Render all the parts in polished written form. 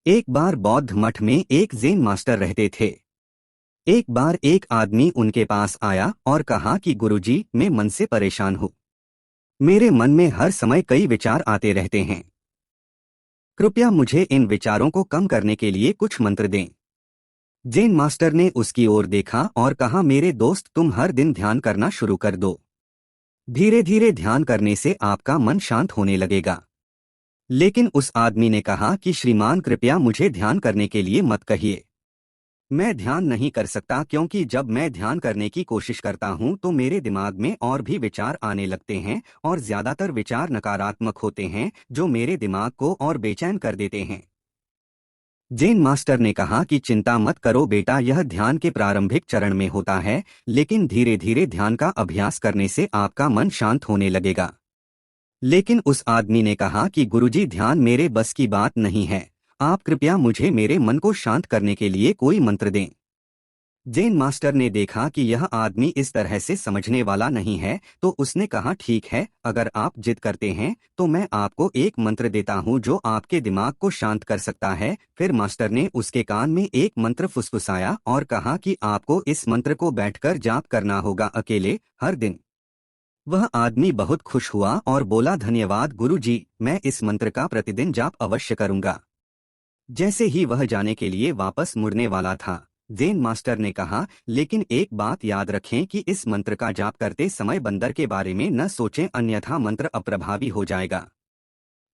एक बार बौद्ध मठ में एक ज़ेन मास्टर रहते थे। एक बार एक आदमी उनके पास आया और कहा कि गुरुजी, मैं मन से परेशान हूँ। मेरे मन में हर समय कई विचार आते रहते हैं। कृपया मुझे इन विचारों को कम करने के लिए कुछ मंत्र दें। ज़ेन मास्टर ने उसकी ओर देखा और कहा, मेरे दोस्त, तुम हर दिन ध्यान करना शुरू कर दो। धीरे धीरे ध्यान करने से आपका मन शांत होने लगेगा। लेकिन उस आदमी ने कहा कि श्रीमान, कृपया मुझे ध्यान करने के लिए मत कहिए। मैं ध्यान नहीं कर सकता क्योंकि जब मैं ध्यान करने की कोशिश करता हूं तो मेरे दिमाग में और भी विचार आने लगते हैं और ज्यादातर विचार नकारात्मक होते हैं जो मेरे दिमाग को और बेचैन कर देते हैं। जैन मास्टर ने कहा कि चिंता मत करो बेटा, यह ध्यान के प्रारंभिक चरण में होता है, लेकिन धीरे धीरे ध्यान का अभ्यास करने से आपका मन शांत होने लगेगा। लेकिन उस आदमी ने कहा कि गुरुजी, ध्यान मेरे बस की बात नहीं है। आप कृपया मुझे मेरे मन को शांत करने के लिए कोई मंत्र दें। जैन मास्टर ने देखा कि यह आदमी इस तरह से समझने वाला नहीं है, तो उसने कहा, ठीक है, अगर आप जिद करते हैं तो मैं आपको एक मंत्र देता हूं जो आपके दिमाग को शांत कर सकता है। फिर मास्टर ने उसके कान में एक मंत्र फुसफुसाया और कहा कि आपको इस मंत्र को बैठकर जाप करना होगा, अकेले, हर दिन। वह आदमी बहुत खुश हुआ और बोला, धन्यवाद गुरुजी, मैं इस मंत्र का प्रतिदिन जाप अवश्य करूंगा। जैसे ही वह जाने के लिए वापस मुड़ने वाला था, ज़ेन मास्टर ने कहा, लेकिन एक बात याद रखें कि इस मंत्र का जाप करते समय बंदर के बारे में न सोचें, अन्यथा मंत्र अप्रभावी हो जाएगा।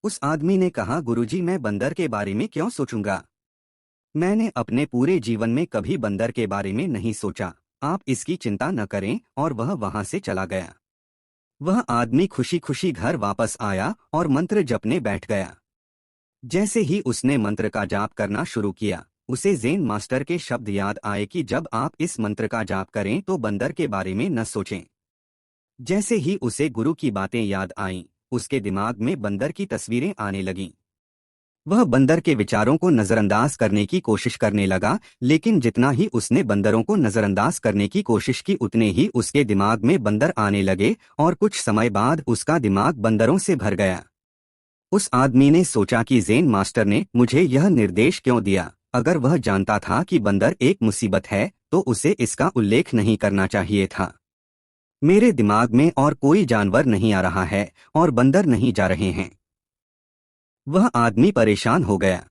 उस आदमी ने कहा, गुरुजी, मैं बंदर के बारे में क्यों सोचूंगा? मैंने अपने पूरे जीवन में कभी बंदर के बारे में नहीं सोचा। आप इसकी चिंता न करें। और वह वहां से चला गया। वह आदमी खुशी खुशी घर वापस आया और मंत्र जपने बैठ गया। जैसे ही उसने मंत्र का जाप करना शुरू किया, उसे ज़ेन मास्टर के शब्द याद आए कि जब आप इस मंत्र का जाप करें तो बंदर के बारे में न सोचें। जैसे ही उसे गुरु की बातें याद आईं, उसके दिमाग में बंदर की तस्वीरें आने लगीं। वह बंदर के विचारों को नजरअंदाज करने की कोशिश करने लगा, लेकिन जितना ही उसने बंदरों को नजरअंदाज करने की कोशिश की, उतने ही उसके दिमाग में बंदर आने लगे और कुछ समय बाद उसका दिमाग बंदरों से भर गया। उस आदमी ने सोचा कि ज़ेन मास्टर ने मुझे यह निर्देश क्यों दिया? अगर वह जानता था कि बंदर एक मुसीबत है, तो उसे इसका उल्लेख नहीं करना चाहिए था। मेरे दिमाग में और कोई जानवर नहीं आ रहा है और बंदर नहीं जा रहे हैं। वह आदमी परेशान हो गया।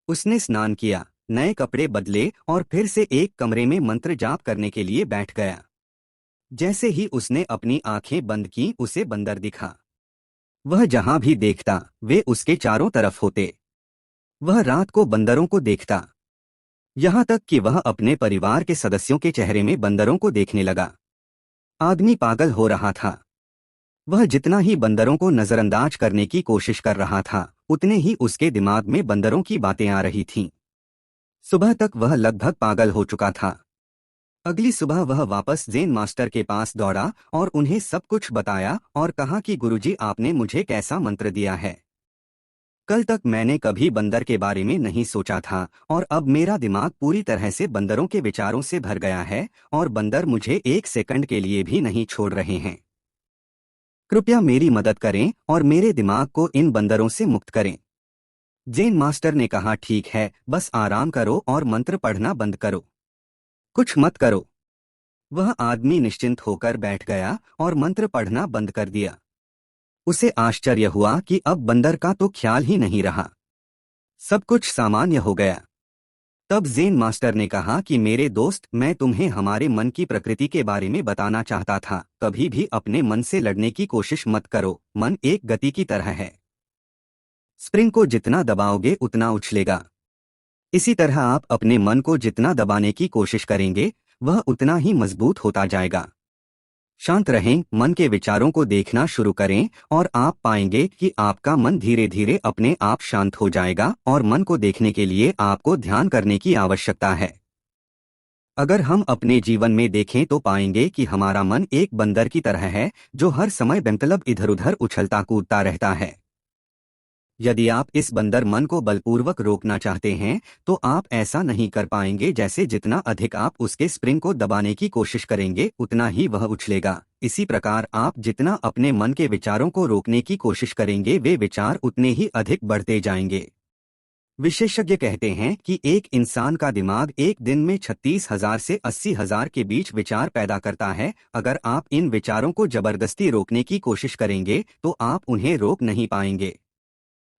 उसने स्नान किया, नए कपड़े बदले और फिर से एक कमरे में मंत्र जाप करने के लिए बैठ गया। जैसे ही उसने अपनी आंखें बंद की, उसे बंदर दिखा। वह जहां भी देखता, वे उसके चारों तरफ होते। वह रात को बंदरों को देखता, यहाँ तक कि वह अपने परिवार के सदस्यों के चेहरे में बंदरों को देखने लगा। आदमी पागल हो रहा था। वह जितना ही बंदरों को नजरअंदाज करने की कोशिश कर रहा था, उतने ही उसके दिमाग में बंदरों की बातें आ रही थीं। सुबह तक वह लगभग पागल हो चुका था। अगली सुबह वह वापस ज़ेन मास्टर के पास दौड़ा और उन्हें सब कुछ बताया और कहा कि गुरुजी, आपने मुझे कैसा मंत्र दिया है? कल तक मैंने कभी बंदर के बारे में नहीं सोचा था और अब मेरा दिमाग पूरी तरह से बंदरों के विचारों से भर गया है और बंदर मुझे एक सेकंड के लिए भी नहीं छोड़ रहे हैं। कृपया मेरी मदद करें और मेरे दिमाग को इन बंदरों से मुक्त करें। ज़ेन मास्टर ने कहा, ठीक है, बस आराम करो और मंत्र पढ़ना बंद करो। कुछ मत करो। वह आदमी निश्चिंत होकर बैठ गया और मंत्र पढ़ना बंद कर दिया। उसे आश्चर्य हुआ कि अब बंदर का तो ख्याल ही नहीं रहा। सब कुछ सामान्य हो गया। तब ज़ेन मास्टर ने कहा कि मेरे दोस्त, मैं तुम्हें हमारे मन की प्रकृति के बारे में बताना चाहता था। कभी भी अपने मन से लड़ने की कोशिश मत करो। मन एक गति की तरह है। स्प्रिंग को जितना दबाओगे उतना उछलेगा। इसी तरह आप अपने मन को जितना दबाने की कोशिश करेंगे, वह उतना ही मजबूत होता जाएगा। शांत रहें, मन के विचारों को देखना शुरू करें और आप पाएंगे कि आपका मन धीरे धीरे अपने आप शांत हो जाएगा और मन को देखने के लिए आपको ध्यान करने की आवश्यकता है। अगर हम अपने जीवन में देखें तो पाएंगे कि हमारा मन एक बंदर की तरह है जो हर समय बेमतलब इधर उधर उछलता कूदता रहता है। यदि आप इस बंदर मन को बलपूर्वक रोकना चाहते हैं तो आप ऐसा नहीं कर पाएंगे। जैसे जितना अधिक आप उसके स्प्रिंग को दबाने की कोशिश करेंगे, उतना ही वह उछलेगा। इसी प्रकार आप जितना अपने मन के विचारों को रोकने की कोशिश करेंगे, वे विचार उतने ही अधिक बढ़ते जाएंगे। विशेषज्ञ कहते हैं कि एक इंसान का दिमाग एक दिन में 36,000 से 80,000 के बीच विचार पैदा करता है। अगर आप इन विचारों को जबरदस्ती रोकने की कोशिश करेंगे तो आप उन्हें रोक नहीं पाएंगे।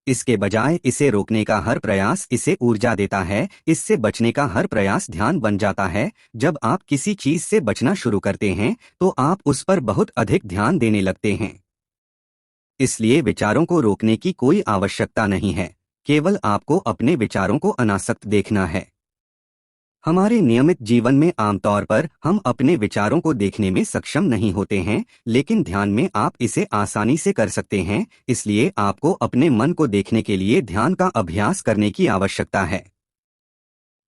इसके बजाय इसे रोकने का हर प्रयास इसे ऊर्जा देता है। इससे बचने का हर प्रयास ध्यान बन जाता है। जब आप किसी चीज से बचना शुरू करते हैं तो आप उस पर बहुत अधिक ध्यान देने लगते हैं। इसलिए विचारों को रोकने की कोई आवश्यकता नहीं है, केवल आपको अपने विचारों को अनासक्त देखना है। हमारे नियमित जीवन में आमतौर पर हम अपने विचारों को देखने में सक्षम नहीं होते हैं, लेकिन ध्यान में आप इसे आसानी से कर सकते हैं। इसलिए आपको अपने मन को देखने के लिए ध्यान का अभ्यास करने की आवश्यकता है।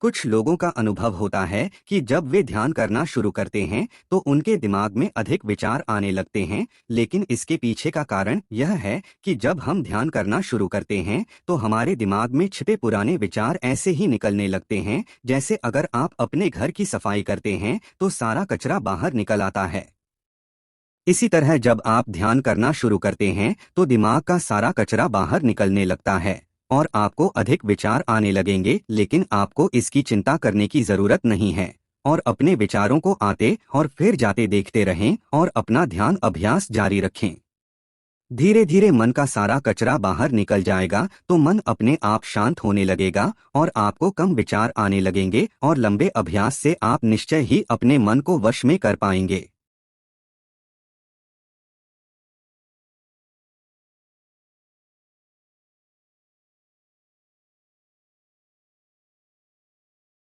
कुछ लोगों का अनुभव होता है कि जब वे ध्यान करना शुरू करते हैं तो उनके दिमाग में अधिक विचार आने लगते हैं, लेकिन इसके पीछे का कारण यह है कि जब हम ध्यान करना शुरू करते हैं तो हमारे दिमाग में छिपे पुराने विचार ऐसे ही निकलने लगते हैं, जैसे अगर आप अपने घर की सफाई करते हैं तो सारा कचरा बाहर निकल आता है। इसी तरह जब आप ध्यान करना शुरू करते हैं तो दिमाग का सारा कचरा बाहर निकलने लगता है और आपको अधिक विचार आने लगेंगे, लेकिन आपको इसकी चिंता करने की जरूरत नहीं है और अपने विचारों को आते और फिर जाते देखते रहें और अपना ध्यान अभ्यास जारी रखें। धीरे धीरे मन का सारा कचरा बाहर निकल जाएगा तो मन अपने आप शांत होने लगेगा और आपको कम विचार आने लगेंगे और लंबे अभ्यास से आप निश्चय ही अपने मन को वश में कर पाएंगे।